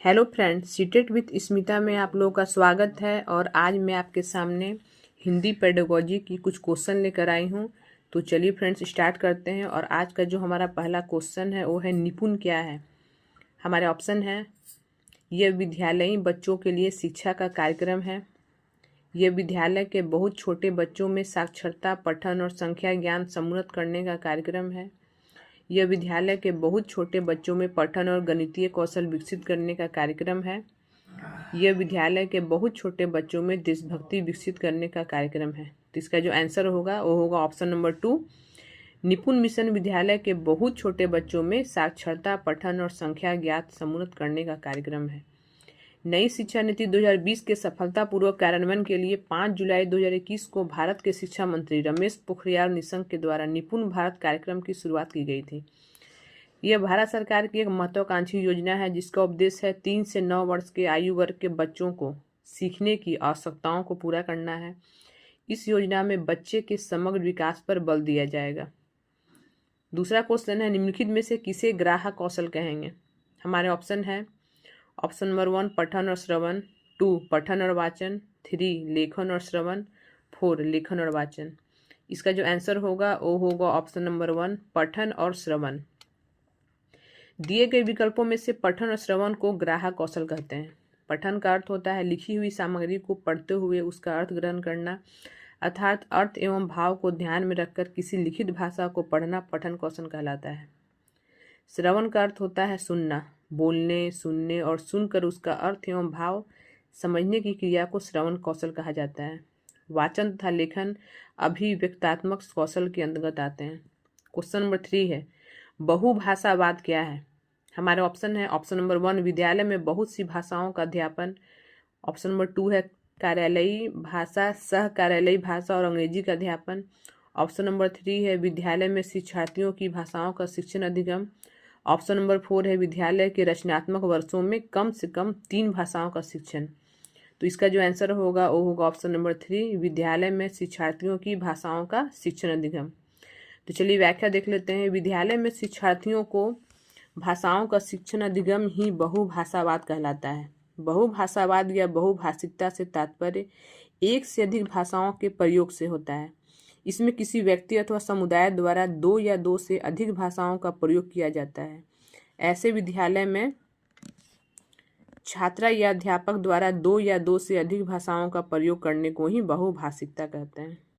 Hello friends, CTET with Smita में आप लोगों का स्वागत है। और आज मैं आपके सामने हिंदी पेडागोजी की कुछ क्वेश्चन लेकर आई हूँ। तो चलिए फ्रेंड्स, स्टार्ट करते हैं। और आज का जो हमारा पहला क्वेश्चन है वो है निपुण क्या है। हमारे ऑप्शन है, यह विद्यालयी बच्चों के लिए शिक्षा का कार्यक्रम है। यह विद्यालय के बहुत छोटे बच्चों में साक्षरता, पठन और संख्या ज्ञान समृद्ध करने का कार्यक्रम है। यह विद्यालय के बहुत छोटे बच्चों में पठन और गणितीय कौशल विकसित करने का कार्यक्रम है। यह विद्यालय के बहुत छोटे बच्चों में देशभक्ति विकसित करने का कार्यक्रम है। तो इसका जो आंसर होगा वो होगा ऑप्शन नंबर 2। निपुण मिशन विद्यालय के बहुत छोटे बच्चों में साक्षरता, पठन और संख्या ज्ञात समृद्ध करने का कार्यक्रम है। नई शिक्षा नीति 2020 के सफलतापूर्वक कार्यान्वयन के लिए 5 जुलाई 2021 को भारत के शिक्षा मंत्री रमेश पोखरियाल निशंक के द्वारा निपुण भारत कार्यक्रम की शुरुआत की गई थी। यह भारत सरकार की एक महत्वाकांक्षी योजना है जिसका उद्देश्य है 3 से 9 वर्ष के आयु वर्ग के बच्चों को सीखने की आवश्यकताओं को पूरा करना है। इस योजना में बच्चे के समग्र विकास पर बल दिया जाएगा। दूसरा क्वेश्चन है, निम्नलिखित में से किसे ग्राहक कौशल कहेंगे। हमारे ऑप्शन है, ऑप्शन नंबर 1 पठन और श्रवण, 2 पठन और वाचन, 3 लेखन और श्रवण, 4 लेखन और वाचन। इसका जो आंसर होगा वो होगा ऑप्शन नंबर 1 पठन और श्रवण। दिए गए विकल्पों में से पठन और श्रवण को ग्राहक कौशल कहते हैं। पठन का अर्थ होता है लिखी हुई सामग्री को पढ़ते हुए उसका अर्थ ग्रहण करना, अर्थात अर्थ एवं भाव को ध्यान में रखकर किसी लिखित भाषा को पढ़ना पठन कौशल कहलाता है। श्रवण का अर्थ होता है सुनना, बोलने, सुनने और सुनकर उसका अर्थ एवं भाव समझने की क्रिया को श्रवण कौशल कहा जाता है। वाचन तथा लेखन अभिव्यक्तात्मक कौशल के अंतर्गत आते हैं। क्वेश्चन नंबर 3 है, बहुभाषावाद क्या है। हमारे ऑप्शन है, ऑप्शन नंबर 1 विद्यालय में बहुत सी भाषाओं का अध्यापन, ऑप्शन नंबर 2 है कार्यालयी भाषा, सह कार्यालयी भाषा और अंग्रेजी का अध्यापन, ऑप्शन नंबर 3 है विद्यालय में शिक्षार्थियों की भाषाओं का शिक्षण अधिगम, ऑप्शन नंबर 4 है विद्यालय के रचनात्मक वर्षों में कम से कम 3 भाषाओं का शिक्षण। तो इसका जो आंसर होगा वो होगा ऑप्शन नंबर 3 विद्यालय में शिक्षार्थियों की भाषाओं का शिक्षण अधिगम। तो चलिए व्याख्या देख लेते हैं। विद्यालय में शिक्षार्थियों को भाषाओं का शिक्षण अधिगम ही बहुभाषावाद कहलाता है। बहुभाषावाद या बहुभाषिकता से तात्पर्य एक से अधिक भाषाओं के प्रयोग से होता है। इसमें किसी व्यक्ति अथवा समुदाय द्वारा 2 या 2 से अधिक भाषाओं का प्रयोग किया जाता है। ऐसे विद्यालय में छात्र या अध्यापक द्वारा 2 या 2 से अधिक भाषाओं का प्रयोग करने को ही बहुभाषिकता कहते हैं।